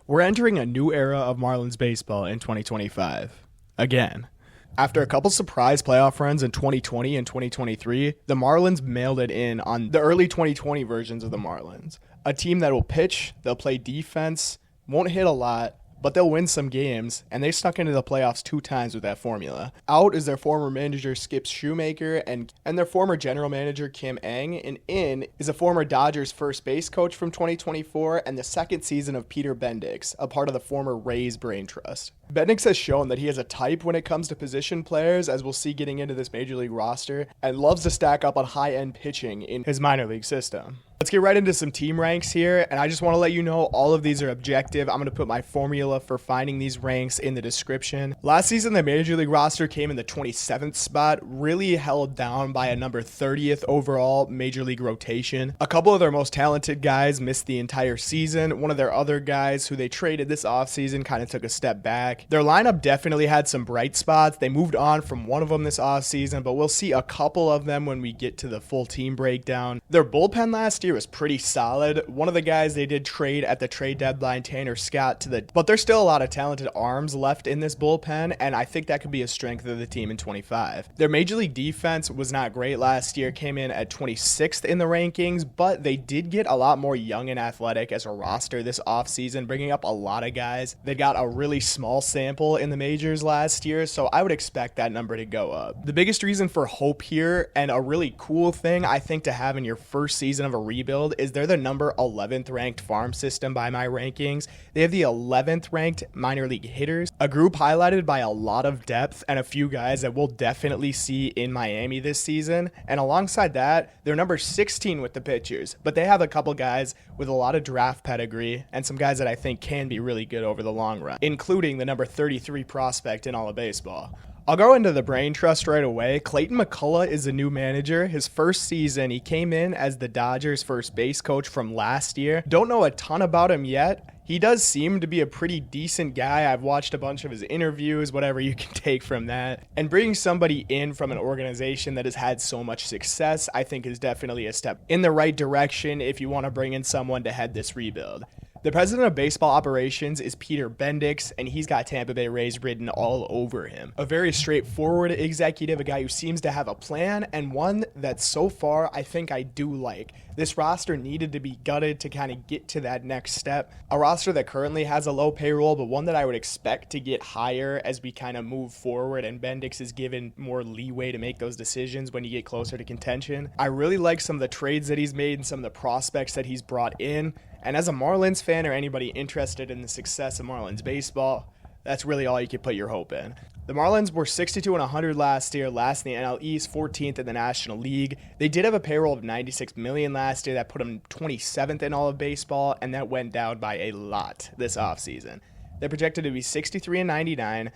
We're entering a new era of Marlins baseball in 2025. Again. After a couple surprise playoff runs in 2020 and 2023, the Marlins mailed it in on the early 2020 versions of the Marlins. A team that will pitch, they'll play defense, won't hit a lot, but they'll win some games, and they snuck into the playoffs 2 times with that formula. Out is their former manager Skip Shoemaker and their former general manager Kim Ng, and in is a former Dodgers first base coach from 2024 and the second season of Peter Bendix, a part of the former Rays brain trust. Bendix has shown that he has a type when it comes to position players, as we'll see getting into this major league roster, and loves to stack up on high-end pitching in his minor league system. Let's get right into some team ranks here, and I just want to let you know all of these are objective. I'm going to put my formula for finding these ranks in the description. Last season, the Major League roster came in the 27th spot, really held down by a number 30th overall Major League rotation. A couple of their most talented guys missed the entire season. One of their other guys who they traded this offseason kind of took a step back. Their lineup definitely had some bright spots. They moved on from one of them this offseason, but we'll see a couple of them when we get to the full team breakdown. Their bullpen last year was pretty solid. One of the guys they did trade at the trade deadline, Tanner Scott, but there's still a lot of talented arms left in this bullpen, and I think that could be a strength of the team in 25. Their Major League defense was not great last year, came in at 26th in the rankings, but they did get a lot more young and athletic as a roster this offseason, bringing up a lot of guys. They got a really small sample in the majors last year, so I would expect that number to go up. The biggest reason for hope here, and a really cool thing I think to have in your first season of a rebuild, is they're the number 11th ranked farm system by my rankings. They have the 11th ranked minor league hitters, a group highlighted by a lot of depth and a few guys that we'll definitely see in Miami this season. And alongside that, they're number 16 with the pitchers, but they have a couple guys with a lot of draft pedigree and some guys that I think can be really good over the long run, including the number 33 prospect in all of baseball. I'll go into the brain trust right away. Clayton McCullough is the new manager. His first season, he came in as the Dodgers first base coach from last year. Don't know a ton about him yet. He does seem to be a pretty decent guy. I've watched a bunch of his interviews, whatever you can take from that. And bringing somebody in from an organization that has had so much success, I think is definitely a step in the right direction if you want to bring in someone to head this rebuild. The president of baseball operations is Peter Bendix, and he's got Tampa Bay Rays written all over him. A very straightforward executive, a guy who seems to have a plan, and one that so far I think I do like. This roster needed to be gutted to kind of get to that next step. A roster that currently has a low payroll, but one that I would expect to get higher as we kind of move forward, and Bendix is given more leeway to make those decisions when you get closer to contention. I really like some of the trades that he's made and some of the prospects that he's brought in. And as a Marlins fan or anybody interested in the success of Marlins baseball, that's really all you can put your hope in. The Marlins were 62-100 last year, last in the NL East, 14th in the National League. They did have a payroll of $96 million last year. That put them 27th in all of baseball, and that went down by a lot this offseason. They're projected to be 63-99,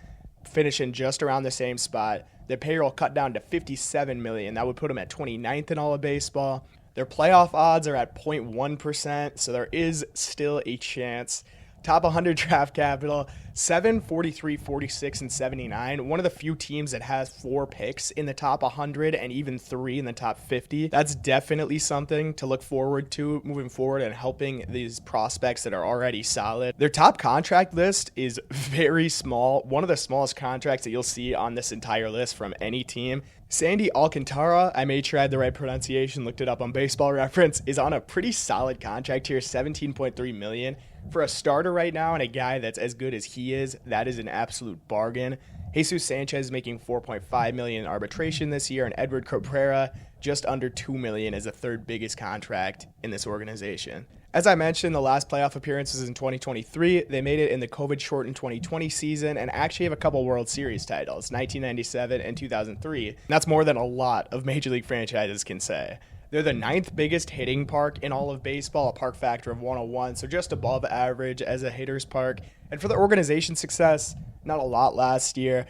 finishing just around the same spot. Their payroll cut down to $57 million. That would put them at 29th in all of baseball. Their playoff odds are at 0.1%, so there is still a chance. Top 100 draft capital, 7, 43, 46, and 79. One of the few teams that has 4 picks in the top 100 and even 3 in the top 50. That's definitely something to look forward to moving forward and helping these prospects that are already solid. Their top contract list is very small. One of the smallest contracts that you'll see on this entire list from any team. Sandy Alcantara, I made sure I had the right pronunciation, looked it up on Baseball Reference, is on a pretty solid contract here, $17.3 million. For a starter right now and a guy that's as good as he is, that is an absolute bargain. Jesus Sanchez making $4.5 million in arbitration this year, and Edward Cabrera just under $2 million as the third biggest contract in this organization. As I mentioned, the last playoff appearances in 2023, they made it in the COVID-shortened 2020 season and actually have a couple World Series titles, 1997 and 2003. And that's more than a lot of Major League franchises can say. They're the 9th biggest hitting park in all of baseball, a park factor of 101, so just above average as a hitter's park. And for the organization's success, not a lot last year.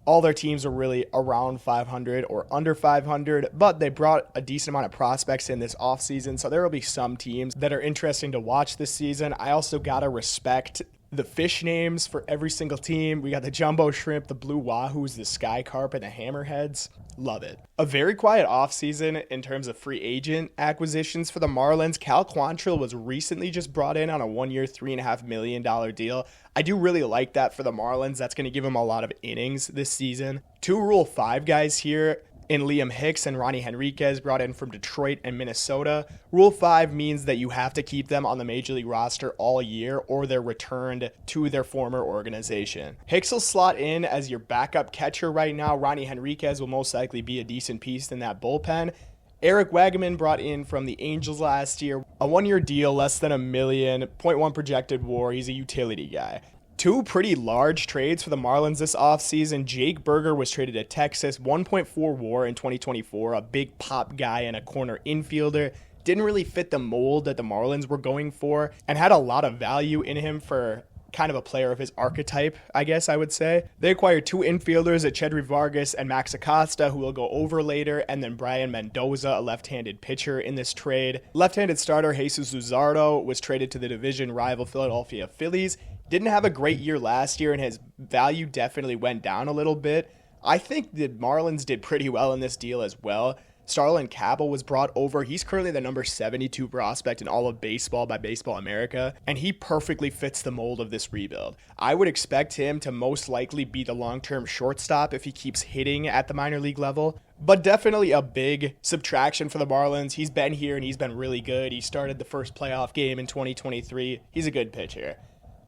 All their teams are really around 500 or under 500, but they brought a decent amount of prospects in this offseason, so there will be some teams that are interesting to watch this season. I also got to respect the fish names for every single team. We got the jumbo shrimp, the blue wahoos, the sky carp, and the hammerheads. Love it. A very quiet offseason in terms of free agent acquisitions for the Marlins. Cal Quantrill was recently just brought in on a 1-year, $3.5 million deal. I do really like that for the Marlins. That's going to give him a lot of innings this season. 2 Rule 5 guys here in Liam Hicks and Ronnie Henriquez, brought in from Detroit and Minnesota. Rule 5 means that you have to keep them on the Major League roster all year or they're returned to their former organization. Hicks will slot in as your backup catcher right now. Ronnie Henriquez will most likely be a decent piece in that bullpen. Eric Wagman, brought in from the Angels last year. A 1-year deal, less than $1 million, 0.1 projected WAR. He's a utility guy. 2 pretty large trades for the Marlins this offseason. Jake Berger was traded to Texas, 1.4 WAR in 2024, a big pop guy and a corner infielder. Didn't really fit the mold that the Marlins were going for and had a lot of value in him for kind of a player of his archetype, I guess I would say. They acquired 2 infielders, Chedry Vargas and Max Acosta, who we'll go over later, and then Brian Mendoza, a left-handed pitcher in this trade. Left-handed starter Jesus Luzardo was traded to the division rival Philadelphia Phillies. Didn't have a great year last year, and his value definitely went down a little bit. I think the Marlins did pretty well in this deal as well. Starlin Cabell was brought over. He's currently the number 72 prospect in all of baseball by Baseball America, and he perfectly fits the mold of this rebuild. I would expect him to most likely be the long-term shortstop if he keeps hitting at the minor league level, but definitely a big subtraction for the Marlins. He's been here and he's been really good. He started the first playoff game in 2023. He's a good pitcher.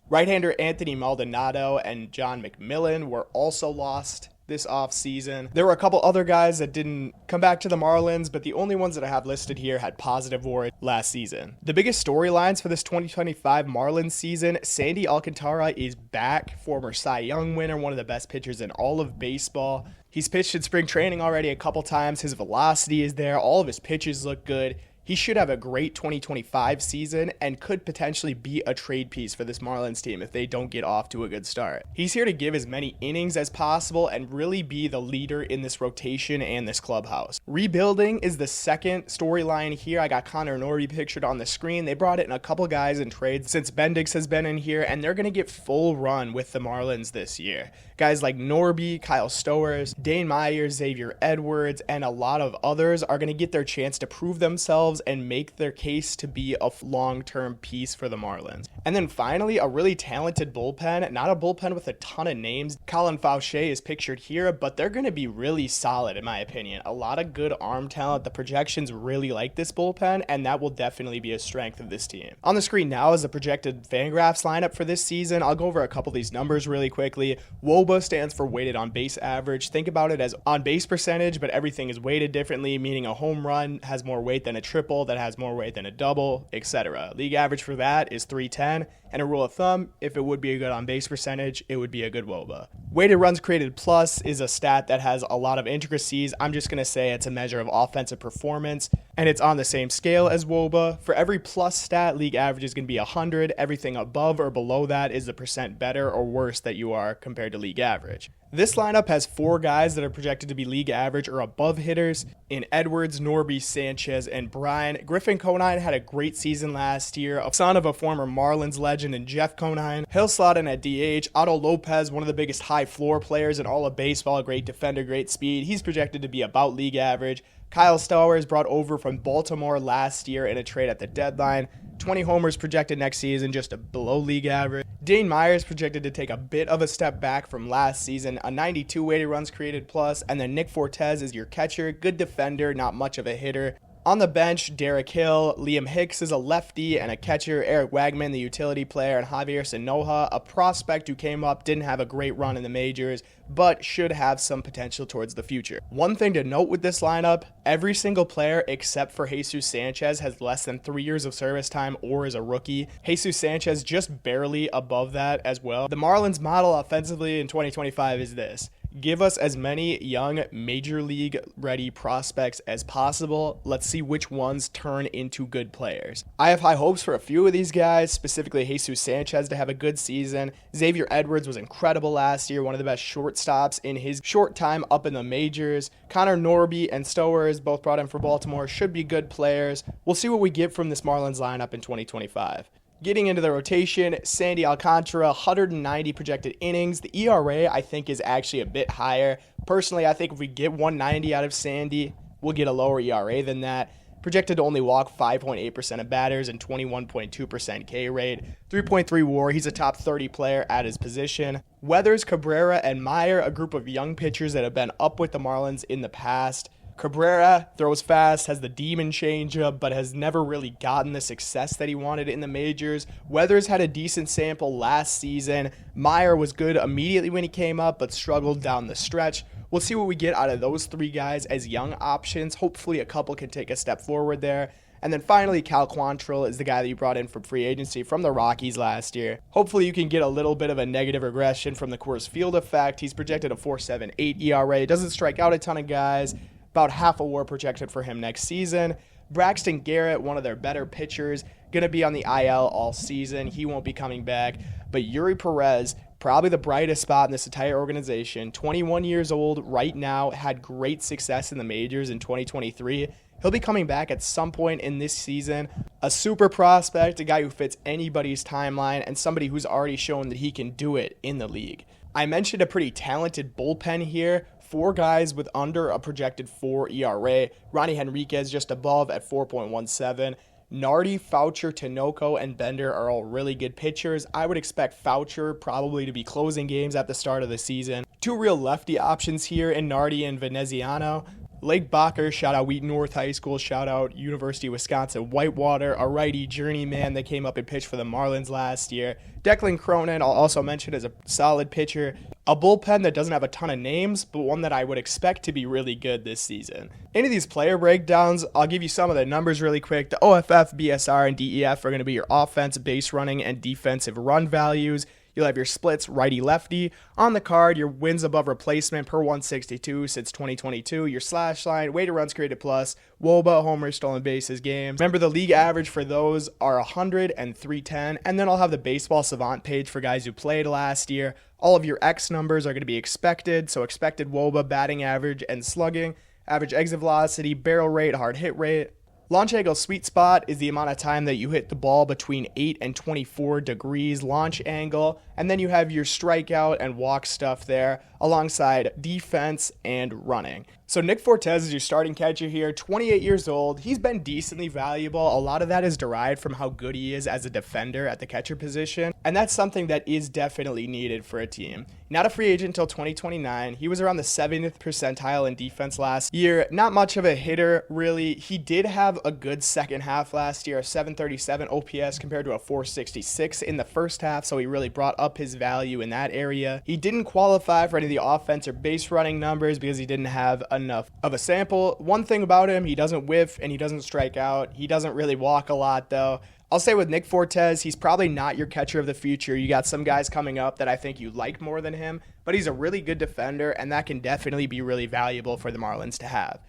Right-hander Anthony Maldonado and John McMillan were also lost this offseason. There were a couple other guys that didn't come back to the Marlins, but the only ones that I have listed here had positive WAR last season. The biggest storylines for this 2025 Marlins season: Sandy Alcantara is back, former Cy Young winner, one of the best pitchers in all of baseball. He's pitched in spring training already a couple times. His velocity is there. All of his pitches look good. He should have a great 2025 season and could potentially be a trade piece for this Marlins team if they don't get off to a good start. He's here to give as many innings as possible and really be the leader in this rotation and this clubhouse. Rebuilding is the second storyline here. I got Connor Norby pictured on the screen. They brought in a couple guys in trades since Bendix has been in here, and they're going to get full run with the Marlins this year. Guys like Norby, Kyle Stowers, Dane Myers, Xavier Edwards, and a lot of others are going to get their chance to prove themselves and make their case to be a long-term piece for the Marlins. And then finally, a really talented bullpen, not a bullpen with a ton of names. Colin Fauché is pictured here, but they're going to be really solid in my opinion. A lot of good arm talent. The projections really like this bullpen, and that will definitely be a strength of this team. On the screen now is the projected Fangraphs lineup for this season. I'll go over a couple of these numbers really quickly. WOBA stands for weighted on base average. Think about it as on base percentage, but everything is weighted differently, meaning a home run has more weight than a triple, that has more weight than a double, etc. League average for that is 310, and a rule of thumb, if it would be a good on base percentage, it would be a good WOBA. Weighted runs created plus is a stat that has a lot of intricacies. I'm just going to say it's a measure of offensive performance, and it's on the same scale as WOBA. For every plus stat, league average is going to be 100. Everything above or below that is the percent better or worse that you are compared to league average. This lineup has 4 guys that are projected to be league average or above hitters in Edwards, Norby, Sanchez, and Bryan. Griffin Conine had a great season last year, a son of a former Marlins legend and Jeff Conine. He'll slot in at DH. Otto Lopez, one of the biggest high floor players in all of baseball, a great defender, great speed. He's projected to be about league average. Kyle Stowers, brought over from Baltimore last year in a trade at the deadline. 20 homers projected next season, just below league average. Dane Myers projected to take a bit of a step back from last season, a 92 weighted runs created plus, and then Nick Fortes is your catcher, good defender, not much of a hitter. On the bench, Derek Hill, Liam Hicks is a lefty and a catcher, Eric Wagman, the utility player, and Javier Sanoja, a prospect who came up, didn't have a great run in the majors, but should have some potential towards the future. One thing to note with this lineup, every single player except for Jesus Sanchez has less than 3 years of service time or is a rookie. Jesus Sanchez just barely above that as well. The Marlins model offensively in 2025 is this: give us as many young major league ready prospects as possible. Let's see which ones turn into good players. I have high hopes for a few of these guys, specifically Jesus Sanchez to have a good season. Xavier Edwards was incredible last year, one of the best shortstops in his short time up in the majors. Connor Norby and Stowers, both brought in for Baltimore, should be good players. We'll see what we get from this Marlins lineup in 2025. Getting into the rotation, Sandy Alcantara, 190 projected innings. The ERA, I think, is actually a bit higher. Personally, I think if we get 190 out of Sandy, we'll get a lower ERA than that. Projected to only walk 5.8% of batters and 21.2% K rate. 3.3 WAR. He's a top 30 player at his position. Weathers, Cabrera, and Meyer, a group of young pitchers that have been up with the Marlins in the past. Cabrera throws fast, has the demon changeup, but has never really gotten the success that he wanted in the majors. Weathers had a decent sample last season. Meyer was good immediately when he came up, but struggled down the stretch. We'll see what we get out of those three guys as young options. Hopefully a couple can take a step forward there. And then finally, Cal Quantrill is the guy that you brought in from free agency from the Rockies last year. Hopefully you can get a little bit of a negative regression from the Coors Field effect. He's projected a 4.78 ERA. Doesn't strike out a ton of guys. About half a WAR projected for him next season. Braxton Garrett, one of their better pitchers, going to be on the IL all season. He won't be coming back. But Yuri Perez, probably the brightest spot in this entire organization, 21 years old right now, had great success in the majors in 2023. He'll be coming back at some point in this season. A super prospect, a guy who fits anybody's timeline, and somebody who's already shown that he can do it in the league. I mentioned a pretty talented bullpen here. 4 guys with under a projected 4 ERA. Ronnie Henriquez just above at 4.17. Nardi, Foucher, Tinoco, and Bender are all really good pitchers. I would expect Foucher probably to be closing games at the start of the season. 2 real lefty options here in Nardi and Veneziano. Lake Bacher, shout out Wheaton North High School, shout out University of Wisconsin Whitewater, a righty journeyman that came up and pitched for the Marlins last year. Declan Cronin, I'll also mention as a solid pitcher. A bullpen that doesn't have a ton of names, but one that I would expect to be really good this season. Any of these player breakdowns, I'll give you some of the numbers really quick. The OFF, BSR, and DEF are going to be your offense, base running, and defensive run values. You'll have your splits righty-lefty. On the card, your wins above replacement per 162 since 2022. Your slash line, weighted runs created plus, WOBA, homers, stolen bases, games. Remember, the league average for those are 100 and 310. And then I'll have the baseball Savant page for guys who played last year. All of your X numbers are going to be expected. So expected WOBA, batting average, and slugging. Average exit velocity, barrel rate, hard hit rate. Launch angle sweet spot is the amount of time that you hit the ball between 8 and 24 degrees launch angle. And then you have your strikeout and walk stuff there alongside defense and running. So Nick Fortes is your starting catcher here, 28 years old. He's been decently valuable. A lot of that is derived from how good he is as a defender at the catcher position. And that's something that is definitely needed for a team. Not a free agent until 2029. He was around the 70th percentile in defense last year. Not much of a hitter, really. He did have a good second half last year, a 737 OPS compared to a 466 in the first half, so he really brought up his value in that area. He didn't qualify for any of the offense or base running numbers because he didn't have enough of a sample. One thing about him, he doesn't whiff and he doesn't strike out. He doesn't really walk a lot, though. I'll say with Nick Fortes, he's probably not your catcher of the future. You got some guys coming up that I think you like more than him, but he's a really good defender, and that can definitely be really valuable for the Marlins to have.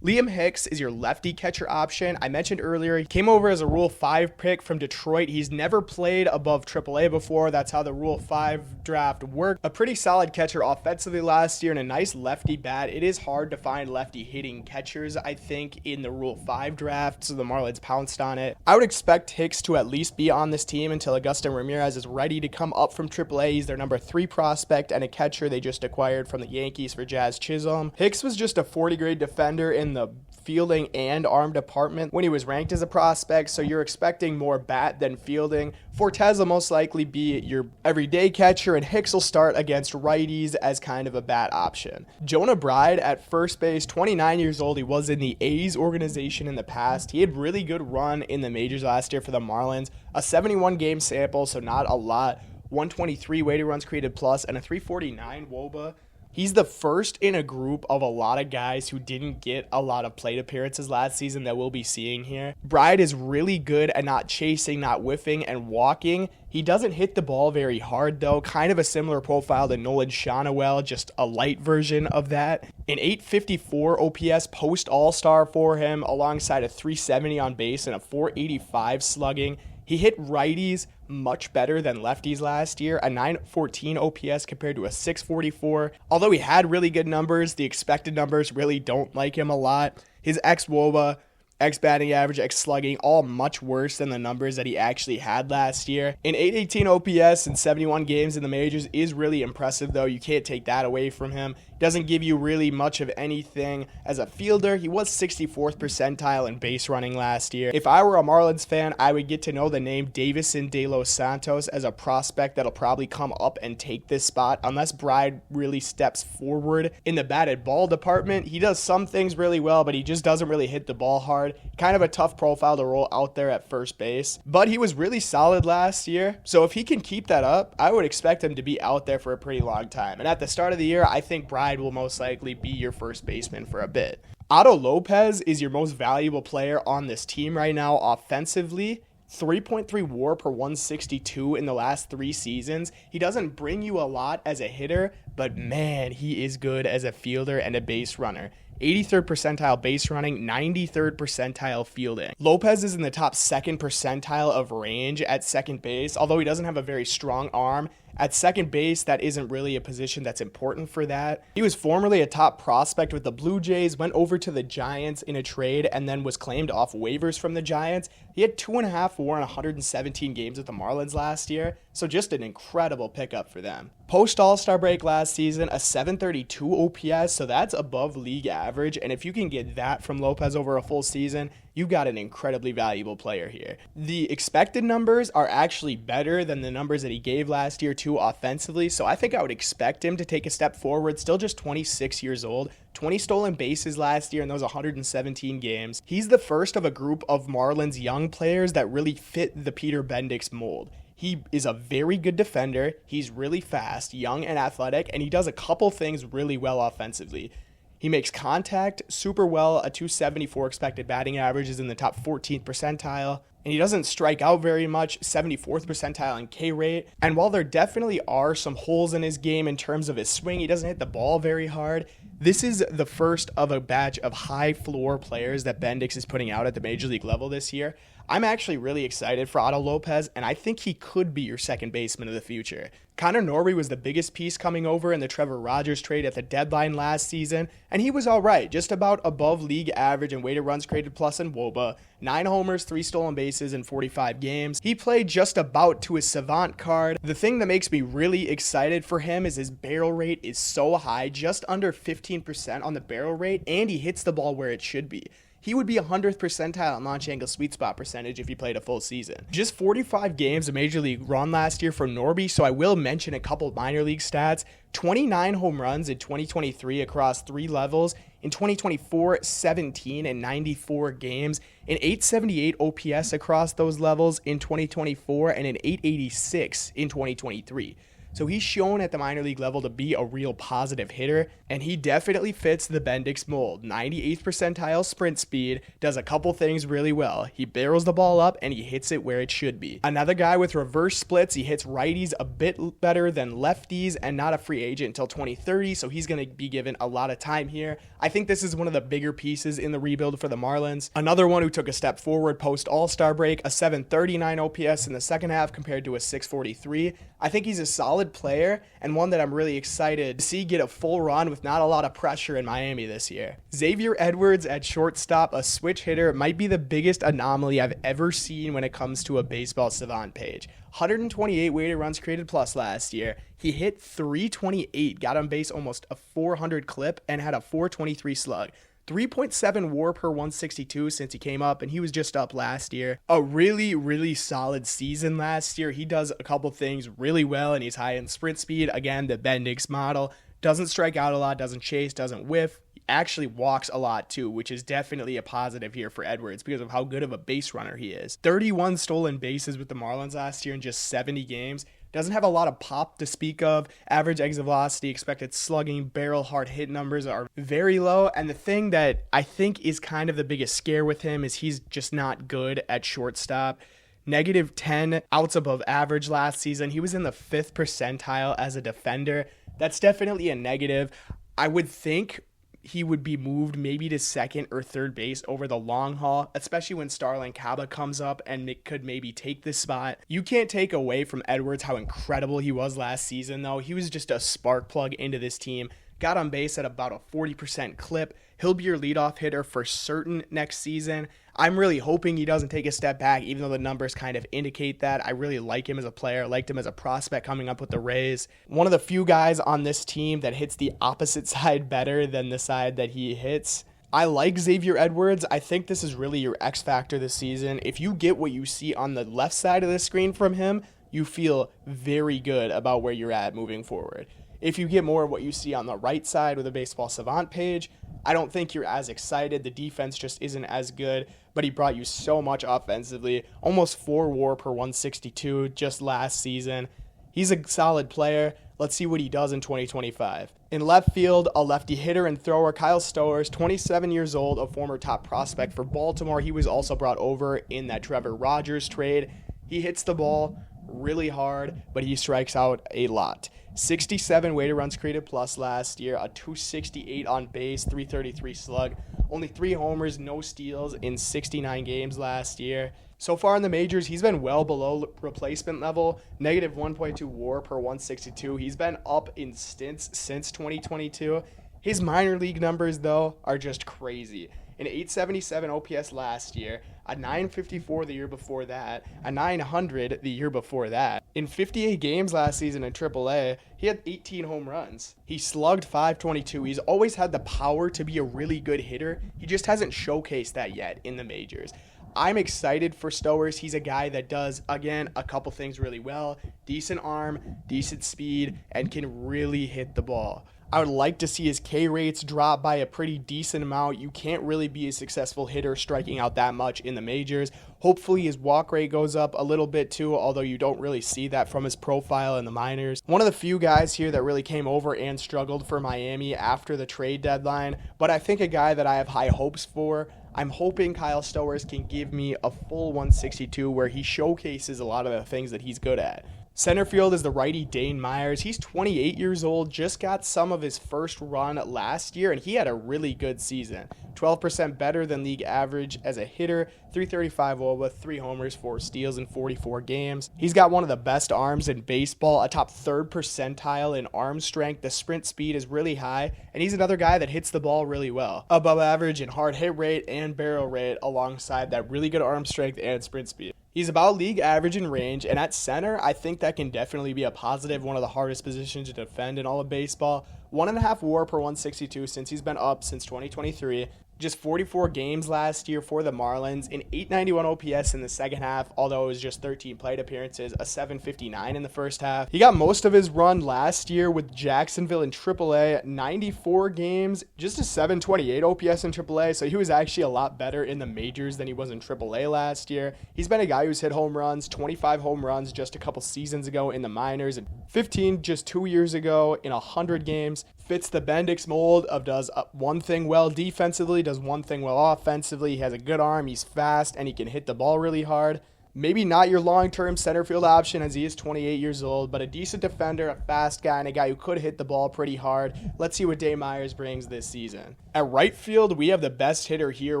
Liam Hicks is your lefty catcher option. I mentioned earlier, he came over as a Rule 5 pick from Detroit. He's never played above AAA before. That's how the Rule 5 draft worked. A pretty solid catcher offensively last year and a nice lefty bat. It is hard to find lefty hitting catchers, I think, in the Rule 5 draft, so the Marlins pounced on it. I would expect Hicks to at least be on this team until Agustin Ramirez is ready to come up from AAA. He's their number 3 prospect and a catcher they just acquired from the Yankees for Jazz Chisholm. Hicks was just a 40-grade defender in the fielding and arm department when he was ranked as a prospect, so you're expecting more bat than fielding. Fortes will most likely be your everyday catcher, and Hicks will start against righties as kind of a bat option. Jonah Bride at first base, 29 years old. He was in the A's organization in the past. He had really good run in the majors last year for the Marlins. A 71 game sample, so not a lot. 123 weighted runs created plus and a 349 WOBA. He's the first in a group of a lot of guys who didn't get a lot of plate appearances last season that we'll be seeing here. Bride is really good at not chasing, not whiffing, and walking. He doesn't hit the ball very hard, though. Kind of a similar profile to Nolan Shonowell, just a light version of that. An 854 OPS post All-Star for him, alongside a 370 on base and a 485 slugging. He hit righties much better than lefties last year, a 914 OPS compared to a 644. Although he had really good numbers, the expected numbers really don't like him a lot. His ex-WOBA X batting average, X slugging, all much worse than the numbers that he actually had last year. An 818 OPS in 71 games in the majors is really impressive, though. You can't take that away from him. Doesn't give you really much of anything as a fielder. He was 64th percentile in base running last year. If I were a Marlins fan, I would get to know the name Davison De Los Santos as a prospect that'll probably come up and take this spot unless Bride really steps forward in the batted ball department. He does some things really well, but he just doesn't really hit the ball hard. Kind of a tough profile to roll out there at first base, but he was really solid last year. So if he can keep that up, I would expect him to be out there for a pretty long time. And at the start of the year, I think Bride will most likely be your first baseman for a bit. Otto Lopez is your most valuable player on this team right now offensively. 3.3 WAR per 162 in the last 3 seasons. He doesn't bring you a lot as a hitter, but man, he is good as a fielder and a base runner. 83rd percentile base running, 93rd percentile fielding. Lopez is in the top 2nd percentile of range at second base, although he doesn't have a very strong arm. At second base, that isn't really a position that's important for that. He was formerly a top prospect with the Blue Jays, went over to the Giants in a trade, and then was claimed off waivers from the Giants. He had 2.5 WAR in 117 games with the Marlins last year, so just an incredible pickup for them. Post All-Star break last season, a 732 OPS, so that's above league average, and if you can get that from Lopez over a full season, you got an incredibly valuable player here. The expected numbers are actually better than the numbers that he gave last year too offensively, so I think I would expect him to take a step forward. Still just 26 years old, 20 stolen bases last year in those 117 games. He's the first of a group of Marlins young players that really fit the Peter Bendix mold. He is a very good defender, he's really fast, young and athletic, and he does a couple things really well offensively. He makes contact super well, a 274 expected batting average is in the top 14th percentile, and he doesn't strike out very much, 74th percentile in K rate. And while there definitely are some holes in his game in terms of his swing, he doesn't hit the ball very hard. This is the first of a batch of high floor players that Bendix is putting out at the major league level this year. I'm actually really excited for Otto Lopez, and I think he could be your second baseman of the future. Connor Norrie was the biggest piece coming over in the Trevor Rogers trade at the deadline last season, and he was all right, just about above league average in weighted runs created plus and WOBA, 9 homers, 3 stolen bases in 45 games. He played just about to his Savant card. The thing that makes me really excited for him is his barrel rate is so high, just under 15% on the barrel rate, and he hits the ball where it should be. He would be 100th percentile in launch angle sweet spot percentage if he played a full season. Just 45 games of major league run last year for Norby, so I will mention a couple minor league stats. 29 home runs in 2023 across 3 levels. In 2024, 17 in 94 games. An 878 OPS across those levels in 2024 and an 886 in 2023. So he's shown at the minor league level to be a real positive hitter, and he definitely fits the Bendix mold. 98th percentile sprint speed, does a couple things really well. He barrels the ball up and he hits it where it should be. Another guy with reverse splits, he hits righties a bit better than lefties and not a free agent until 2030, so he's going to be given a lot of time here. I think this is one of the bigger pieces in the rebuild for the Marlins. Another one who took a step forward post All-Star break, a 739 OPS in the second half compared to a 643. I think he's a solid player and one that I'm really excited to see get a full run with not a lot of pressure in Miami this year. Xavier Edwards at shortstop, a switch hitter, might be the biggest anomaly I've ever seen when it comes to a baseball savant page. 128 weighted runs created plus last year. He hit 328, got on base almost a 400 clip, and had a 423 slug. 3.7 WAR per 162 since he came up, and he was just up last year. A really, really solid season last year. He does a couple things really well, and he's high in sprint speed. Again, the Bendix model. Doesn't strike out a lot, doesn't chase, doesn't whiff. He actually walks a lot too, which is definitely a positive here for Edwards because of how good of a base runner he is. 31 stolen bases with the Marlins last year in just 70 games. Doesn't have a lot of pop to speak of. Average exit velocity, expected slugging, barrel hard hit numbers are very low. And the thing that I think is kind of the biggest scare with him is he's just not good at shortstop. Negative 10 outs above average last season. He was in the 5th percentile as a defender. That's definitely a negative. I would think he would be moved maybe to second or third base over the long haul, especially when Starlin Caba comes up and could maybe take this spot. You can't take away from Edwards how incredible he was last season, though. He was just a spark plug into this team. got on base at about a 40% clip. He'll be your leadoff hitter for certain next season. I'm really hoping he doesn't take a step back, even though the numbers kind of indicate that. I really like him as a player, liked him as a prospect coming up with the Rays. One of the few guys on this team that hits the opposite side better than the side that he hits. I like Xavier Edwards. I think this is really your X factor this season. If you get what you see on the left side of the screen from him, you feel very good about where you're at moving forward. If you get more of what you see on the right side with the Baseball Savant page, I don't think you're as excited. The defense just isn't as good, but he brought you so much offensively. Almost 4 WAR per 162 just last season. He's a solid player. Let's see what he does in 2025. In left field, a lefty hitter and thrower, Kyle Stowers, 27 years old, a former top prospect for Baltimore. He was also brought over in that Trevor Rogers trade. He hits the ball really hard, but he strikes out a lot. 67 weighted runs created plus last year, a 268 on base, 333 slug, only 3 homers, no steals in 69 games last year. So far in the majors, he's been well below replacement level, negative 1.2 WAR per 162. He's been up in stints since 2022. His minor league numbers, though, are just crazy. An 877 OPS last year, a 954 the year before that, a 900 the year before that. In 58 games last season in AAA, he had 18 home runs. He slugged .522. He's always had the power to be a really good hitter. He just hasn't showcased that yet in the majors. I'm excited for Stowers. He's a guy that does, again, a couple things really well. Decent arm, decent speed, and can really hit the ball. I would like to see his K rates drop by a pretty decent amount. You can't really be a successful hitter striking out that much in the majors. Hopefully his walk rate goes up a little bit too, although you don't really see that from his profile in the minors. One of the few guys here that really came over and struggled for Miami after the trade deadline, but I think a guy that I have high hopes for. I'm hoping Kyle Stowers can give me a full 162 where he showcases a lot of the things that he's good at. Center field is the righty Dane Myers. He's 28 years old, just got some of his first run last year, and he had a really good season. 12% better than league average as a hitter, 335 WOBA, 3 homers, 4 steals in 44 games. He's got one of the best arms in baseball, a top 3rd percentile in arm strength. The sprint speed is really high, and he's another guy that hits the ball really well. Above average in hard hit rate and barrel rate alongside that really good arm strength and sprint speed. He's about league average in range, and at center, I think that can definitely be a positive, one of the hardest positions to defend in all of baseball. 1.5 WAR per 162 since he's been up since 2023. Just 44 games last year for the Marlins, an 891 OPS in the second half, although it was just 13 plate appearances, a 759 in the first half. He got most of his run last year with Jacksonville in AAA, 94 games, just a 728 OPS in AAA, so he was actually a lot better in the majors than he was in AAA last year. He's been a guy who's hit home runs, 25 home runs just a couple seasons ago in the minors, and 15 just 2 years ago in 100 games. Fits the Bendix mold of does one thing well defensively, does one thing well offensively. He has a good arm, he's fast, and he can hit the ball really hard. Maybe not your long-term center field option as he is 28 years old, but a decent defender, a fast guy, and a guy who could hit the ball pretty hard. Let's see what Dane Myers brings this season. At right field, we have the best hitter here,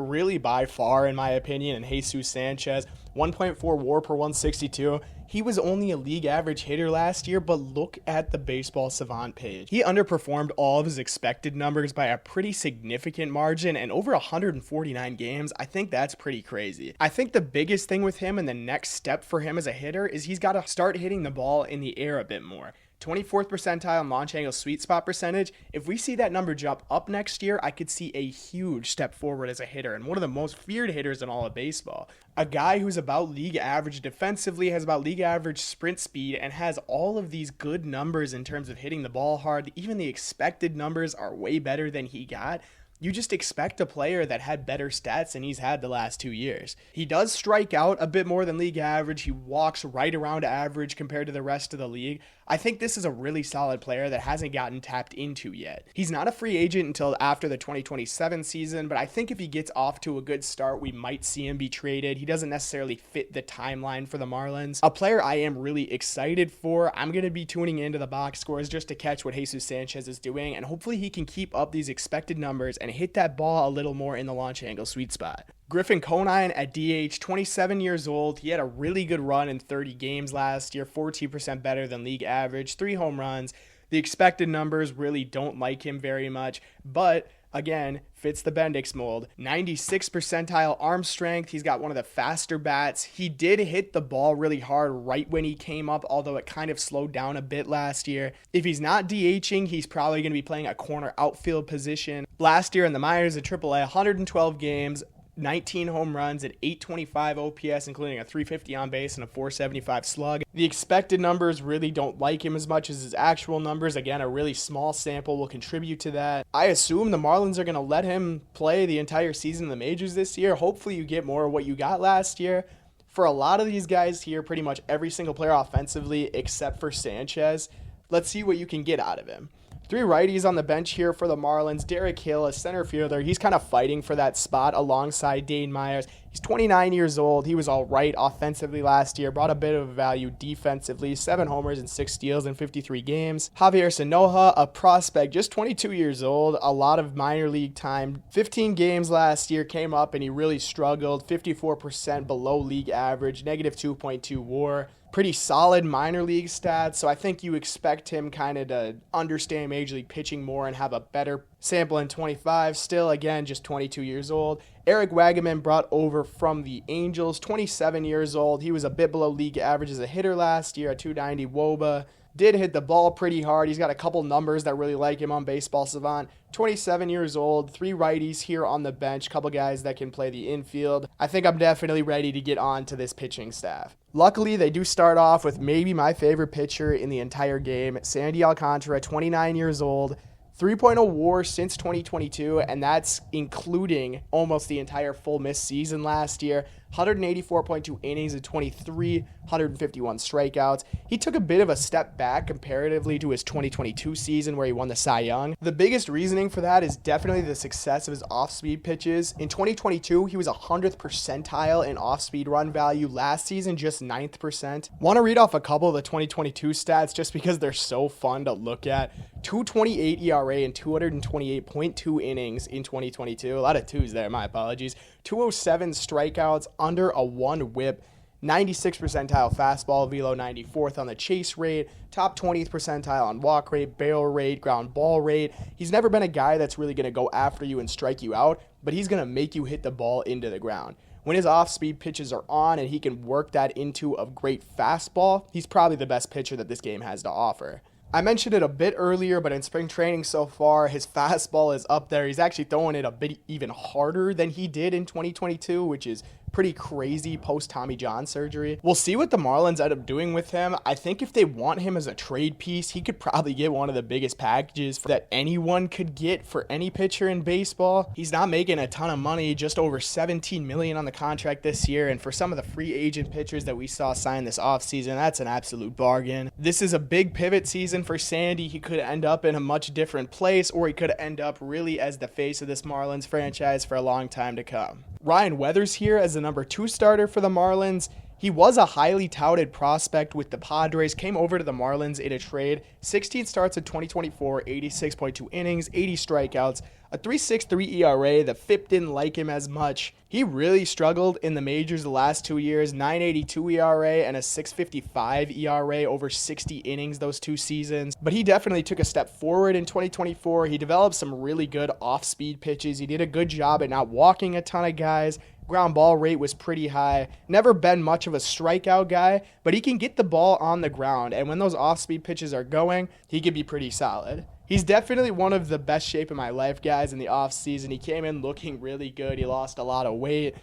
really by far, in my opinion, and Jesus Sanchez. 1.4 WAR per 162. He was only a league average hitter last year, but look at the Baseball Savant page. He underperformed all of his expected numbers by a pretty significant margin, and over 149 games, I think that's pretty crazy. I think the biggest thing with him and the next step for him as a hitter is he's got to start hitting the ball in the air a bit more. 24th percentile launch angle sweet spot percentage. If we see that number jump up next year, I could see a huge step forward as a hitter and one of the most feared hitters in all of baseball. A guy who's about league average defensively, has about league average sprint speed, and has all of these good numbers in terms of hitting the ball hard. Even the expected numbers are way better than he got. You just expect a player that had better stats than he's had the last 2 years. He does strike out a bit more than league average. He walks right around average compared to the rest of the league. I think this is a really solid player that hasn't gotten tapped into yet. He's not a free agent until after the 2027 season, but I think if he gets off to a good start, we might see him be traded. He doesn't necessarily fit the timeline for the Marlins. A player I am really excited for. I'm going to be tuning into the box scores just to catch what Jesus Sanchez is doing, and hopefully he can keep up these expected numbers and hit that ball a little more in the launch angle sweet spot. Griffin Conine at DH, 27 years old. He had a really good run in 30 games last year, 14% better than league average, 3 home runs, The expected numbers really don't like him very much, but again, fits the Bendix mold. 96th percentile arm strength. He's got one of the faster bats. He did hit the ball really hard right when he came up, although it kind of slowed down a bit last year. If he's not DHing, he's probably going to be playing a corner outfield position. Last year in the minors at AAA, 112 games, 19 home runs at 825 OPS, including a 350 on base and a 475 slug. The expected numbers really don't like him as much as his actual numbers. Again, a really small sample will contribute to that. I assume the Marlins are going to let him play the entire season in the majors this year. Hopefully you get more of what you got last year. For a lot of these guys here, pretty much every single player offensively except for Sanchez, let's see what you can get out of him. 3 righties on the bench here for the Marlins. Derek Hill, a center fielder. He's kind of fighting for that spot alongside Dane Myers. He's 29 years old. He was all right offensively last year. Brought a bit of value defensively. 7 homers and 6 steals in 53 games. Javier Sanoja, a prospect, just 22 years old. A lot of minor league time. 15 games last year, came up and he really struggled. 54% below league average. Negative 2.2 WAR. Pretty solid minor league stats, so I think you expect him kind of to understand major league pitching more and have a better sample in 25. Still, again, just 22 years old. Eric Wagaman brought over from the Angels, 27 years old. He was a bit below league average as a hitter last year, a 290 WOBA. Did hit the ball pretty hard. He's got a couple numbers that really like him on Baseball Savant. 27 years old, 3 righties here on the bench, couple guys that can play the infield. I think I'm definitely ready to get on to this pitching staff. Luckily, they do start off with maybe my favorite pitcher in the entire game, Sandy Alcantara, 29 years old. 3.0 WAR since 2022, and that's including almost the entire full missed season last year. 184.2 innings in 23, 151 strikeouts. He took a bit of a step back comparatively to his 2022 season where he won the Cy Young. The biggest reasoning for that is definitely the success of his off-speed pitches. In 2022, he was 100th percentile in off-speed run value. Last season, just 9th percent. Want to read off a couple of the 2022 stats just because they're so fun to look at. 2.28 ERA and 228.2 innings in 2022. A lot of twos there, my apologies. 207 strikeouts, under a 1 whip. 96th percentile fastball velo, 94th on the chase rate, top 20th percentile on walk rate, barrel rate, ground ball rate. He's never been a guy that's really going to go after you and strike you out, but he's going to make you hit the ball into the ground. When his off-speed pitches are on and he can work that into a great fastball, he's probably the best pitcher that this game has to offer. I mentioned it a bit earlier, but in spring training so far, his fastball is up there. He's actually throwing it a bit even harder than he did in 2022, which is pretty crazy post Tommy John surgery. We'll see what the Marlins end up doing with him. I think if they want him as a trade piece, he could probably get one of the biggest packages that anyone could get for any pitcher in baseball. He's not making a ton of money, just over $17 million on the contract this year, and for some of the free agent pitchers that we saw sign this offseason, that's an absolute bargain. This is a big pivot season for Sandy. He could end up in a much different place, or he could end up really as the face of this Marlins franchise for a long time to come. Ryan Weathers here as the number 2 starter for the Marlins. He was a highly touted prospect with the Padres, came over to the Marlins in a trade. 16 starts in 2024, 86.2 innings, 80 strikeouts, a 3.63 ERA. The FIP didn't like him as much. He really struggled in the majors the last 2 years, 9.82 ERA and a 6.55 ERA over 60 innings those 2 seasons. But he definitely took a step forward in 2024. He developed some really good off-speed pitches. He did a good job at not walking a ton of guys. Ground ball rate was pretty high. Never been much of a strikeout guy, but he can get the ball on the ground, and when those off-speed pitches are going, he can be pretty solid. He's definitely one of the best shape of my life guys in the offseason. He came in looking really good. He lost a lot of weight.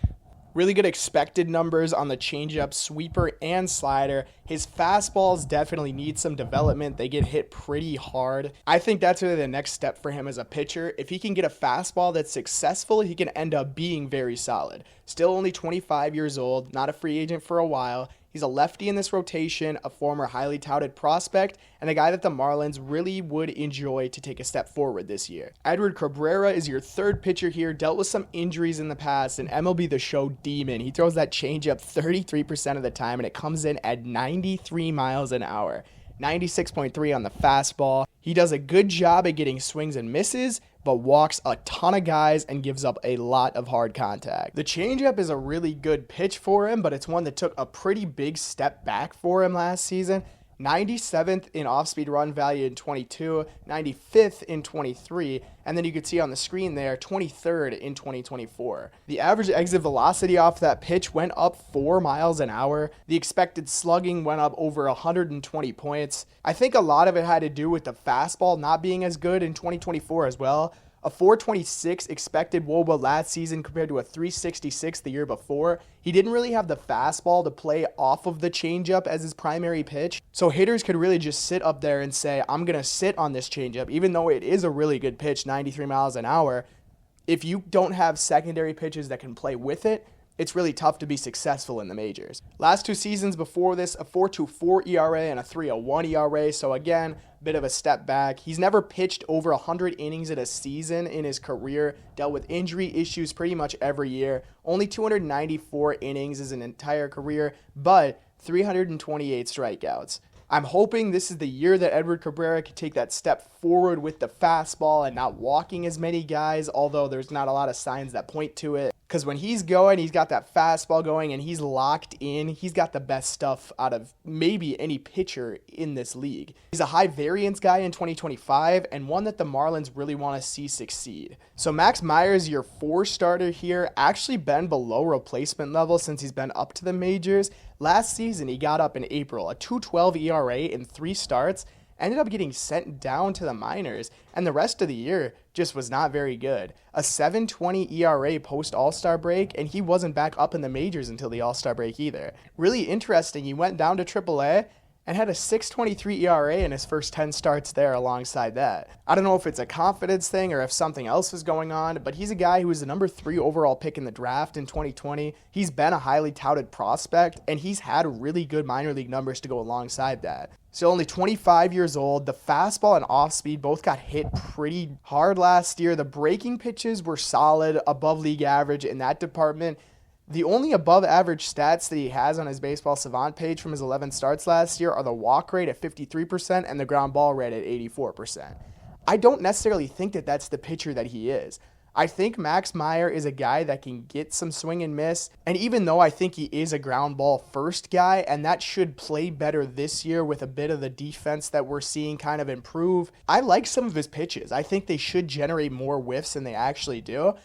Really good expected numbers on the changeup, sweeper, and slider. His fastballs definitely need some development. They get hit pretty hard. I think that's really the next step for him as a pitcher. If he can get a fastball that's successful, he can end up being very solid. Still only 25 years old, not a free agent for a while. He's a lefty in this rotation, a former highly touted prospect, and a guy that the Marlins really would enjoy to take a step forward this year. Edward Cabrera is your 3rd pitcher here, dealt with some injuries in the past, and MLB The Show demon. He throws that changeup 33% of the time, and it comes in at 93 miles an hour. 96.3 on the fastball. He does a good job at getting swings and misses, but walks a ton of guys and gives up a lot of hard contact. The changeup is a really good pitch for him, but it's one that took a pretty big step back for him last season. 97th in off-speed run value in 22, 95th in 23, and then you could see on the screen there, 23rd in 2024. The average exit velocity off that pitch went up 4 miles an hour. The expected slugging went up over 120 points. I think a lot of it had to do with the fastball not being as good in 2024 as well. A 426 expected WOBA last season compared to a 366 the year before. He didn't really have the fastball to play off of the changeup as his primary pitch. So hitters could really just sit up there and say, I'm going to sit on this changeup, even though it is a really good pitch, 93 miles an hour. If you don't have secondary pitches that can play with it, it's really tough to be successful in the majors. Last 2 seasons before this, a 4.24 ERA and a 3.01 ERA. So again, bit of a step back. He's never pitched over 100 innings in a season in his career, dealt with injury issues pretty much every year. Only 294 innings is an entire career, but 328 strikeouts. I'm hoping this is the year that Edward Cabrera can take that step forward with the fastball and not walking as many guys, although there's not a lot of signs that point to it. Because when he's going, he's got that fastball going and he's locked in. He's got the best stuff out of maybe any pitcher in this league. He's a high variance guy in 2025 and one that the Marlins really want to see succeed. So Max Myers, your 4 starter here, actually been below replacement level since he's been up to the majors. Last season, he got up in April, a 2.12 ERA in 3 starts, ended up getting sent down to the minors, and the rest of the year just was not very good. A 7.20 ERA post All-Star break, and he wasn't back up in the majors until the All-Star break either. Really interesting, he went down to AAA and had a 6.23 ERA in his first 10 starts there alongside that. I don't know if it's a confidence thing or if something else is going on, but he's a guy who was the number 3 overall pick in the draft in 2020. He's been a highly touted prospect, and he's had really good minor league numbers to go alongside that. So only 25 years old. The fastball and off speed both got hit pretty hard last year. The breaking pitches were solid, above league average in that department. The only above average stats that he has on his baseball Savant page from his 11 starts last year are the walk rate at 53% and the ground ball rate at 84%. I don't necessarily think that that's the pitcher that he is. I think Max Meyer is a guy that can get some swing and miss, and even though I think he is a ground ball first guy, and that should play better this year with a bit of the defense that we're seeing kind of improve, I like some of his pitches. I think they should generate more whiffs than they actually do.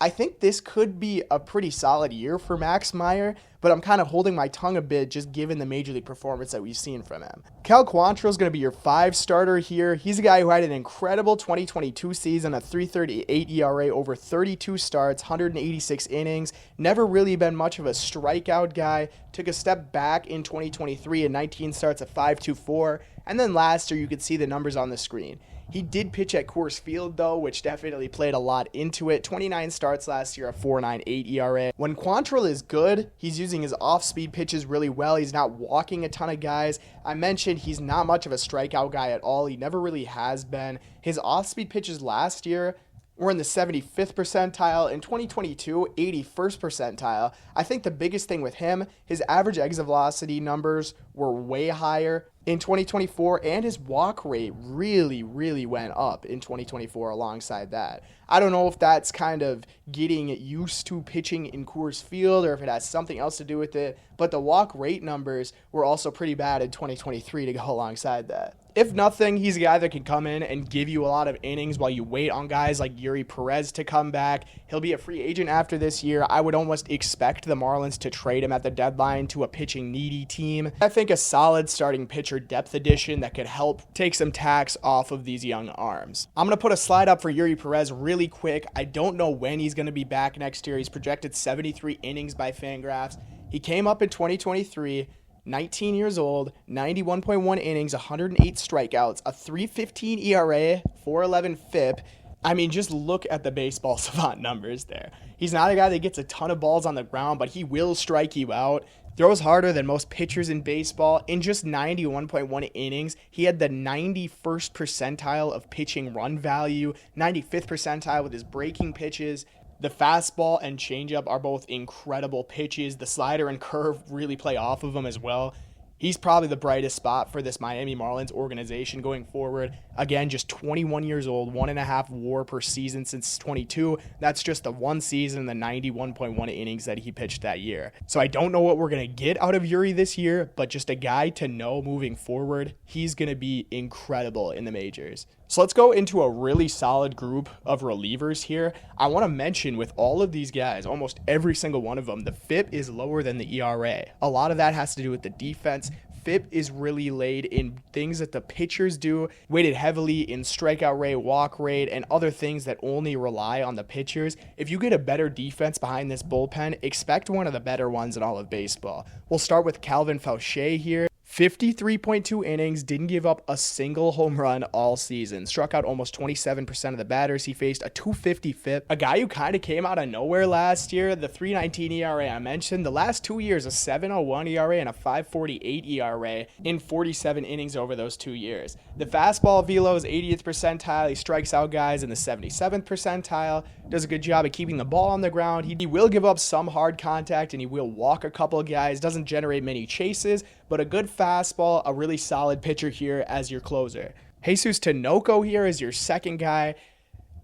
I think this could be a pretty solid year for Max Meyer, but I'm kind of holding my tongue a bit just given the major league performance that we've seen from him. Cal Quantrill is going to be your 5 starter here. He's a guy who had an incredible 2022 season, a 3.38 ERA over 32 starts, 186 innings, never really been much of a strikeout guy, took a step back in 2023 in 19 starts at 5.24, and then last year you could see the numbers on the screen. He did pitch at Coors Field, though, which definitely played a lot into it. 29 starts last year, a 4.98 ERA. When Quantrill is good, he's using his off-speed pitches really well. He's not walking a ton of guys. I mentioned he's not much of a strikeout guy at all. He never really has been. His off-speed pitches last year were in the 75th percentile. In 2022, 81st percentile. I think the biggest thing with him, his average exit velocity numbers were way higher in 2024, and his walk rate really went up in 2024 alongside that. I don't know if that's kind of getting used to pitching in Coors Field or if it has something else to do with it, but the walk rate numbers were also pretty bad in 2023 to go alongside that. If nothing, he's a guy that can come in and give you a lot of innings while you wait on guys like Yuri Perez to come back. He'll be a free agent after this year. I would almost expect the Marlins to trade him at the deadline to a pitching needy team. I think a solid starting pitcher depth addition that could help take some tax off of these young arms. I'm going to put a slide up for Yuri Perez really quick. I don't know when he's going to be back next year. He's projected 73 innings by Fangraphs. He came up in 2023, 19 years old, 91.1 innings, 108 strikeouts, a 3.15 ERA, 4.11 FIP. I mean, just look at the baseball Savant numbers there. He's not a guy that gets a ton of balls on the ground, but he will strike you out. Throws harder than most pitchers in baseball. In just 91.1 innings, he had the 91st percentile of pitching run value, 95th percentile with his breaking pitches. The fastball and changeup are both incredible pitches. The slider and curve really play off of them as well. He's probably the brightest spot for this Miami Marlins organization going forward. Again, just 21 years old, 1.5 WAR per season since 22. That's just the one season, the 91.1 innings that he pitched that year. So I don't know what we're going to get out of Yuri this year, but just a guy to know moving forward. He's going to be incredible in the majors. So let's go into a really solid group of relievers here. I want to mention with all of these guys, almost every single one of them, the FIP is lower than the ERA. A lot of that has to do with the defense. FIP is really laid in things that the pitchers do, weighted heavily in strikeout rate, walk rate, and other things that only rely on the pitchers. If you get a better defense behind this bullpen, expect one of the better ones in all of baseball. We'll start with Calvin Fauché here. 53.2 innings, didn't give up a single home run all season. Struck out almost 27% of the batters he faced, a 250 FIP. A guy who kind of came out of nowhere last year, the 3.19 ERA I mentioned. The last 2 years, a 7.01 ERA and a 5.48 ERA in 47 innings over those 2 years. The fastball velo is 80th percentile. He strikes out guys in the 77th percentile. Does a good job of keeping the ball on the ground. He will give up some hard contact and he will walk a couple of guys. Doesn't generate many chases, but a good fastball, a really solid pitcher here as your closer. Jesus Tinoco here is your second guy.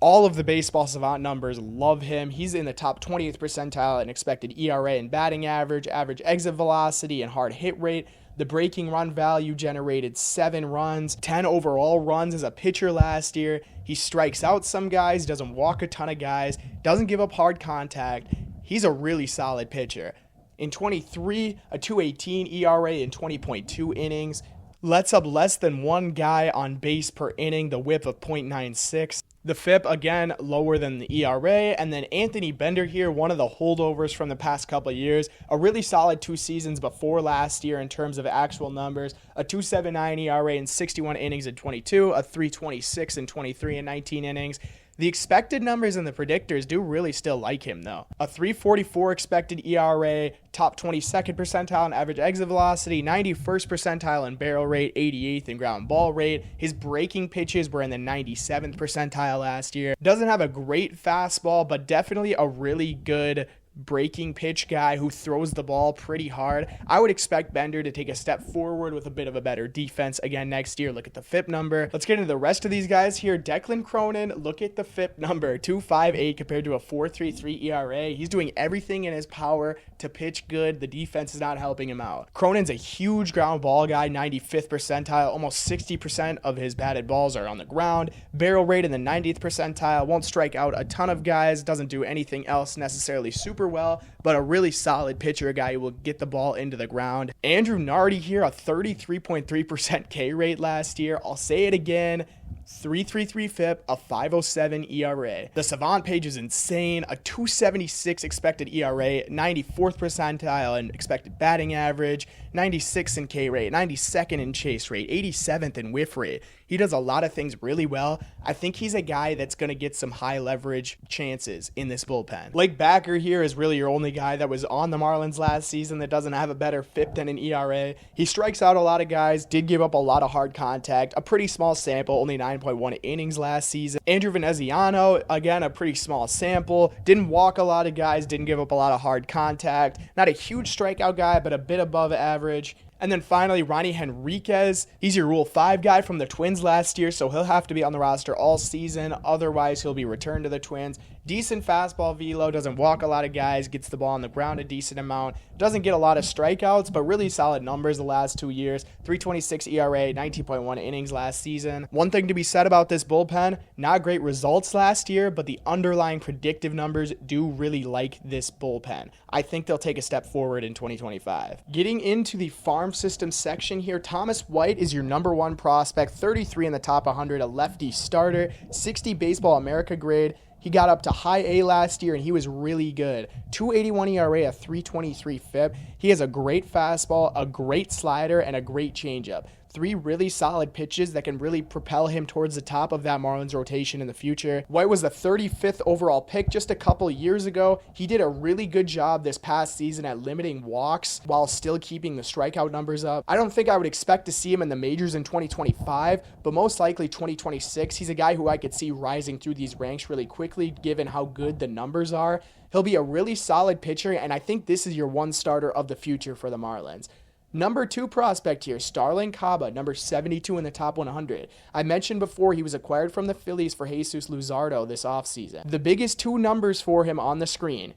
All of the Baseball Savant numbers love him. He's in the top 20th percentile in expected ERA and batting average, average exit velocity, and hard hit rate. The breaking run value generated 7 runs, 10 overall runs as a pitcher last year. He strikes out some guys, doesn't walk a ton of guys, doesn't give up hard contact. He's a really solid pitcher. In 23, a 2.18 ERA in 20.2 innings. Lets up less than one guy on base per inning, the whip of .96. The FIP, again, lower than the ERA. And then Anthony Bender here, one of the holdovers from the past couple of years. A really solid 2 seasons before last year in terms of actual numbers. A 2.79 ERA in 61 innings in 22, a 3.26 in 23 and 19 innings. The expected numbers and the predictors do really still like him, though. A 3.44 expected ERA, top 22nd percentile in average exit velocity, 91st percentile in barrel rate, 88th in ground ball rate. His breaking pitches were in the 97th percentile last year. Doesn't have a great fastball, but definitely a really good breaking pitch guy who throws the ball pretty hard. I would expect Bender to take a step forward with a bit of a better defense again next year. Look at the FIP number. Let's get into the rest of these guys here. Declan Cronin, look at the FIP number, 2.58 compared to a 4.33 ERA. He's doing everything in his power to pitch good. The defense is not helping him out. Cronin's a huge ground ball guy, 95th percentile. Almost 60% of his batted balls are on the ground. Barrel rate in the 90th percentile. Won't strike out a ton of guys. Doesn't do anything else necessarily super well, but a really solid pitcher, a guy who will get the ball into the ground. Andrew Nardi here, a 33.3% K rate last year. I'll say it again. 3.33 FIP, a 5.07 ERA. The Savant page is insane. A 2.76 expected ERA, 94th percentile in expected batting average, 96th in K rate, 92nd in chase rate, 87th in whiff rate. He does a lot of things really well. I think he's a guy that's going to get some high leverage chances in this bullpen. Blake Backer here is really your only guy that was on the Marlins last season that doesn't have a better FIP than an ERA. He strikes out a lot of guys, did give up a lot of hard contact, a pretty small sample, only 9.1 innings last season. Andrew Veneziano, again, a pretty small sample, didn't walk a lot of guys, didn't give up a lot of hard contact. Not a huge strikeout guy, but a bit above average. And then finally, Ronnie Henriquez. He's your Rule 5 guy from the Twins last year, so he'll have to be on the roster all season. Otherwise, he'll be returned to the Twins. Decent fastball velo, doesn't walk a lot of guys, gets the ball on the ground a decent amount. Doesn't get a lot of strikeouts, but really solid numbers the last 2 years. 3.26 ERA, 19.1 innings last season. One thing to be said about this bullpen, not great results last year, but the underlying predictive numbers do really like this bullpen. I think they'll take a step forward in 2025. Getting into the farm system section here, Thomas White is your number 1 prospect, 33 in the top 100, a lefty starter, 60 Baseball America grade. He got up to high A last year, and he was really good. 2.81 ERA, a 3.23 FIP. He has a great fastball, a great slider, and a great changeup. 3 really solid pitches that can really propel him towards the top of that Marlins rotation in the future. White was the 35th overall pick just a couple years ago. He did a really good job this past season at limiting walks while still keeping the strikeout numbers up. I don't think I would expect to see him in the majors in 2025, but most likely 2026. He's a guy who I could see rising through these ranks really quickly given how good the numbers are. He'll be a really solid pitcher, and I think this is your 1 starter of the future for the Marlins. Number 2 prospect here, Starlin Caba, number 72 in the top 100. I mentioned before he was acquired from the Phillies for Jesus Luzardo this offseason. The biggest 2 numbers for him on the screen: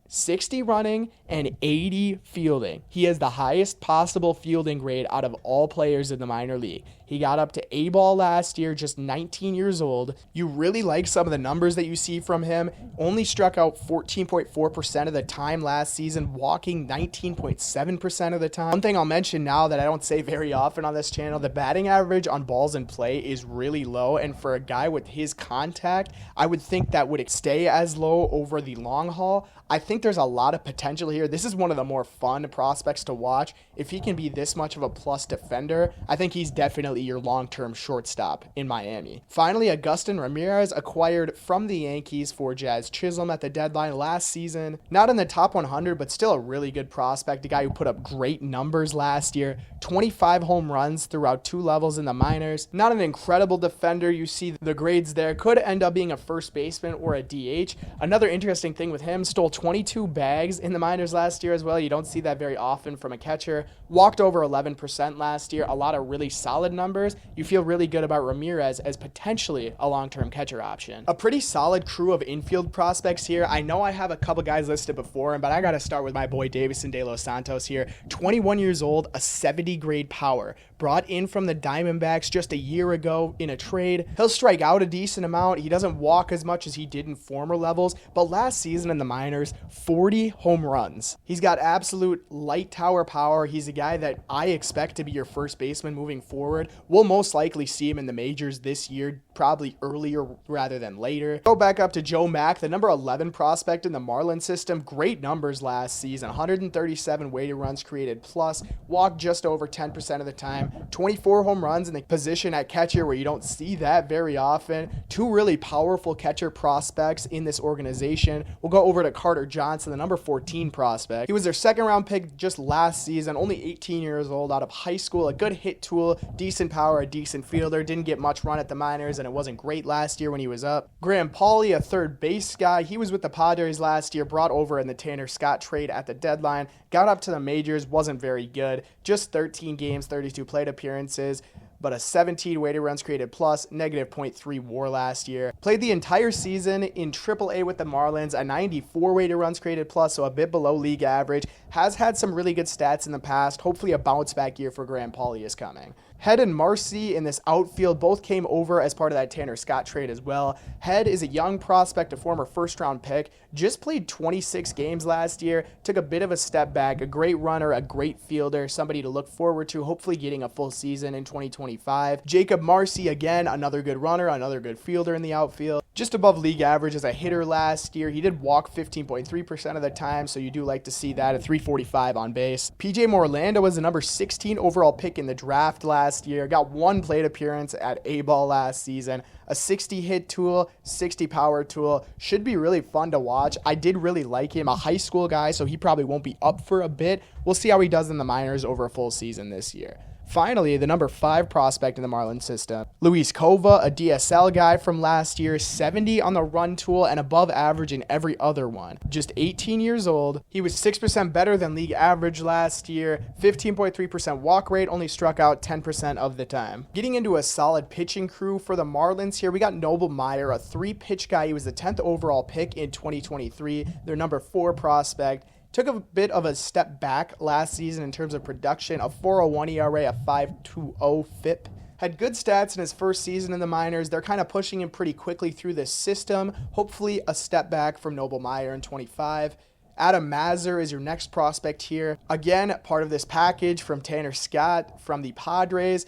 60 running and 80 fielding. He has the highest possible fielding grade out of all players in the minor league. He got up to A-ball last year, just 19 years old. You really like some of the numbers that you see from him. Only struck out 14.4% of the time last season, walking 19.7% of the time. One thing I'll mention now that I don't say very often on this channel, the batting average on balls in play is really low, and for a guy with his contact, I would think that would stay as low over the long haul. I think there's a lot of potential here. This is one of the more fun prospects to watch. If he can be this much of a plus defender, I think he's definitely your long-term shortstop in Miami. Finally, Agustin Ramirez, acquired from the Yankees for Jazz Chisholm at the deadline last season. Not in the top 100, but still a really good prospect. A guy who put up great numbers last year. 25 home runs throughout 2 levels in the minors. Not an incredible defender. You see the grades there. Could end up being a first baseman or a DH. Another interesting thing with him, stole 22 bags in the minors last year as well. You don't see that very often from a catcher. Walked over 11% last year. A lot of really solid numbers. You feel really good about Ramirez as potentially a long-term catcher option. A pretty solid crew of infield prospects here. I know I have a couple guys listed before him, but I got to start with my boy Davison De Los Santos here. 21 years old, a 70 grade power. Brought in from the Diamondbacks just a year ago in a trade. He'll strike out a decent amount. He doesn't walk as much as he did in former levels, but last season in the minors, 40 home runs. He's got absolute light tower power. He's a guy that I expect to be your first baseman moving forward. We'll most likely see him in the majors this year, probably earlier rather than later. Go back up to Joe Mack, the number 11 prospect in the Marlins system. Great numbers last season. 137 weighted runs created plus, walked just over 10% of the time. 24 home runs in the position at catcher where you don't see that very often. 2 really powerful catcher prospects in this organization. We'll go over to Carter Johnson, the number 14 prospect. He was their 2nd round pick just last season, only 18 years old, out of high school. A good hit tool, decent power, a decent fielder. Didn't get much run at the minors, and it wasn't great last year when he was up. Graham Pauley, a third base guy. He was with the Padres last year, brought over in the Tanner Scott trade at the deadline. Got up to the majors, wasn't very good. Just 13 games, 32 plate appearances, but a 17 weighted runs created plus, negative .3 WAR last year. Played the entire season in AAA with the Marlins, a 94 weighted runs created plus, so a bit below league average. Has had some really good stats in the past. Hopefully a bounce back year for Graham Pauley is coming. Head and Marcy in this outfield both came over as part of that Tanner Scott trade as well. Head is a young prospect, a former first-round pick. Just played 26 games last year. Took a bit of a step back. A great runner, a great fielder, somebody to look forward to, hopefully getting a full season in 2025. Jacob Marcy, again, another good runner, another good fielder in the outfield. Just above league average as a hitter last year. He did walk 15.3% of the time, so you do like to see that at 345 on base. PJ Morlando was the number 16 overall pick in the draft last year. Got 1 plate appearance at A-ball last season. A 60 hit tool, 60 power tool. Should be really fun to watch. I did really like him. A high school guy, so he probably won't be up for a bit. We'll see how he does in the minors over a full season this year. Finally, the number 5 prospect in the Marlins system, Luis Cova, a DSL guy from last year, 70 on the run tool and above average in every other one. Just 18 years old. He was 6% better than league average last year, 15.3% walk rate, only struck out 10% of the time. Getting into a solid pitching crew for the Marlins here, we got Noble Meyer, a 3-pitch guy. He was the 10th overall pick in 2023, their number 4 prospect. Took a bit of a step back last season in terms of production, a 4.01 ERA, a 5.20 FIP. Had good stats in his first season in the minors. They're kind of pushing him pretty quickly through this system. Hopefully a step back from Noble Meyer in 25. Adam Mazur is your next prospect here. Again, part of this package from Tanner Scott from the Padres.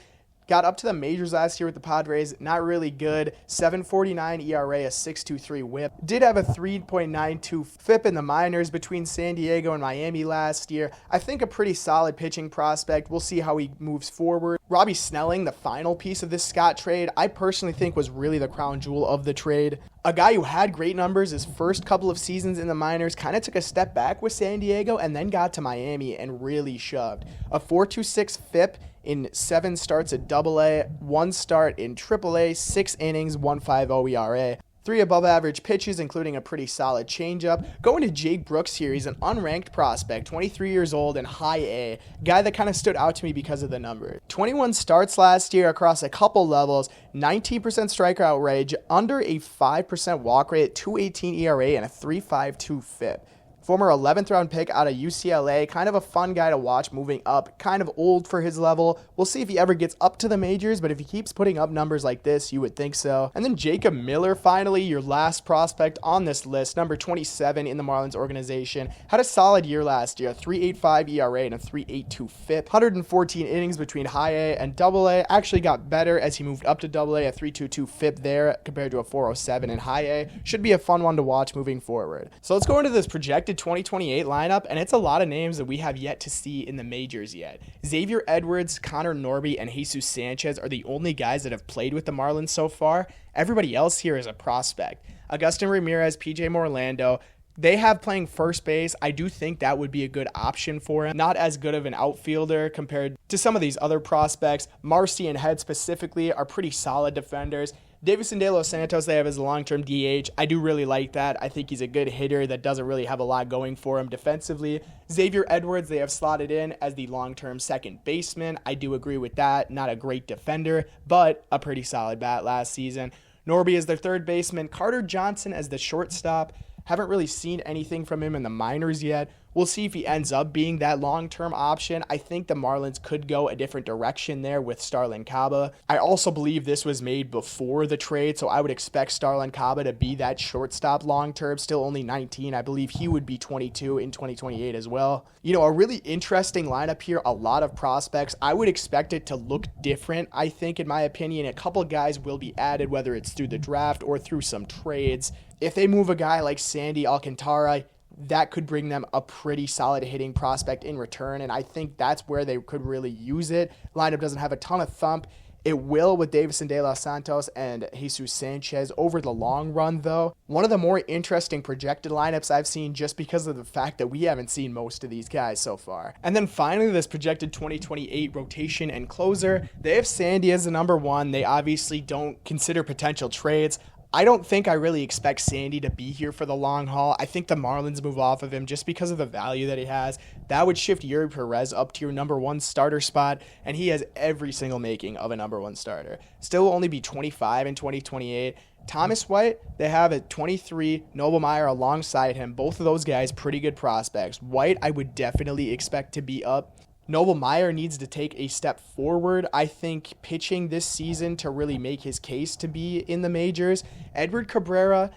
Got up to the majors last year with the Padres, not really good. 7.49 ERA, a 6.23 whip. Did have a 3.92 FIP in the minors between San Diego and Miami last year. I think a pretty solid pitching prospect. We'll see how he moves forward. Robbie Snelling, the final piece of this Scott trade, I personally think was really the crown jewel of the trade. A guy who had great numbers his first couple of seasons in the minors, kind of took a step back with San Diego and then got to Miami and really shoved. A 4.26 FIP in 7 starts at AA, 1 start in AAA, 6 innings, 1.50 ERA. 3 above average pitches, including a pretty solid changeup. Going to Jake Brooks here. He's an unranked prospect, 23 years old and high A. Guy that kind of stood out to me because of the number. 21 starts last year across a couple levels, 19% strikeout rate, under a 5% walk rate, 2.18 ERA, and a 3.52 FIP. Former 11th round pick out of UCLA, kind of a fun guy to watch moving up, kind of old for his level. We'll see if he ever gets up to the majors, but if he keeps putting up numbers like this, you would think so. And then Jacob Miller, finally, your last prospect on this list, number 27 in the Marlins organization. Had a solid year last year, 3.85 ERA and a 3.82 FIP. 114 innings between high A and double A. Actually got better as he moved up to double A, a 3.22 FIP there compared to a 4.07 in high A. Should be a fun one to watch moving forward. So let's go into this projected 2028 lineup, and it's a lot of names that we have yet to see in the majors yet. Xavier Edwards, Connor Norby, and Jesus Sanchez are the only guys that have played with the Marlins so far. Everybody else here is a prospect. Agustin Ramirez, PJ Morlando, they have playing first base. I do think that would be a good option for him. Not as good of an outfielder compared to some of these other prospects. Marcy and Head specifically are pretty solid defenders. Davison De Los Santos, they have as a long-term DH. I do really like that. I think he's a good hitter that doesn't really have a lot going for him defensively. Xavier Edwards, they have slotted in as the long-term second baseman. I do agree with that. Not a great defender, but a pretty solid bat last season. Norby is their third baseman. Carter Johnson as the shortstop. Haven't really seen anything from him in the minors yet. We'll see if he ends up being that long-term option. I think the Marlins could go a different direction there with Starlin Caba. I also believe this was made before the trade, so I would expect Starlin Caba to be that shortstop long-term, still only 19. I believe he would be 22 in 2028 as well. You know, a really interesting lineup here, a lot of prospects. I would expect it to look different, I think, in my opinion. A couple guys will be added, whether it's through the draft or through some trades. If they move a guy like Sandy Alcantara, that could bring them a pretty solid hitting prospect in return, and I think that's where they could really use it. Lineup doesn't have a ton of thump. It will with Davison De Los Santos and Jesus Sanchez over the long run, though. One of the more interesting projected lineups I've seen just because of the fact that we haven't seen most of these guys so far. And then finally, this projected 2028 rotation and closer. They have Sandy as the number one. They obviously don't consider potential trades. I don't think I really expect Sandy to be here for the long haul. I think the Marlins move off of him just because of the value that he has. That would shift Yuri Perez up to your number one starter spot, and he has every single making of a number one starter. Still only be 25 in 2028. Thomas White, they have at 23, Noble Meyer alongside him. Both of those guys, pretty good prospects. White, I would definitely expect to be up. Noble Meyer needs to take a step forward, I think, pitching this season to really make his case to be in the majors. Edward Cabrera,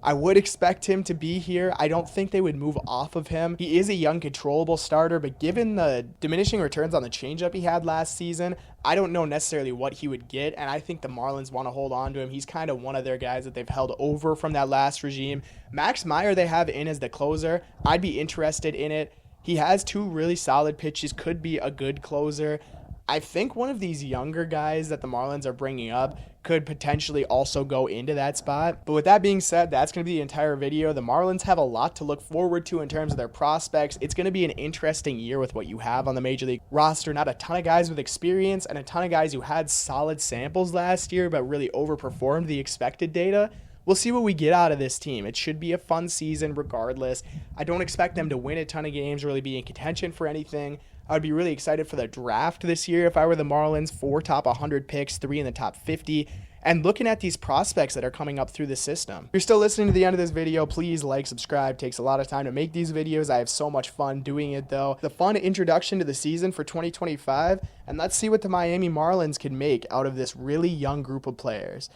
I would expect him to be here. I don't think they would move off of him. He is a young, controllable starter, but given the diminishing returns on the changeup he had last season, I don't know necessarily what he would get, and I think the Marlins want to hold on to him. He's kind of one of their guys that they've held over from that last regime. Max Meyer they have in as the closer. I'd be interested in it. He has two really solid pitches, could be a good closer. I think one of these younger guys that the Marlins are bringing up could potentially also go into that spot. But with that being said, that's going to be the entire video. The Marlins have a lot to look forward to in terms of their prospects. It's going to be an interesting year with what you have on the Major League roster. Not a ton of guys with experience and a ton of guys who had solid samples last year but really overperformed the expected data. We'll see what we get out of this team. It should be a fun season regardless. I don't expect them to win a ton of games, really be in contention for anything. I would be really excited for the draft this year if I were the Marlins. 4 top 100 picks, 3 in the top 50. And looking at these prospects that are coming up through the system. If you're still listening to the end of this video, please like, subscribe. It takes a lot of time to make these videos. I have so much fun doing it though. The fun introduction to the season for 2025. And let's see what the Miami Marlins can make out of this really young group of players.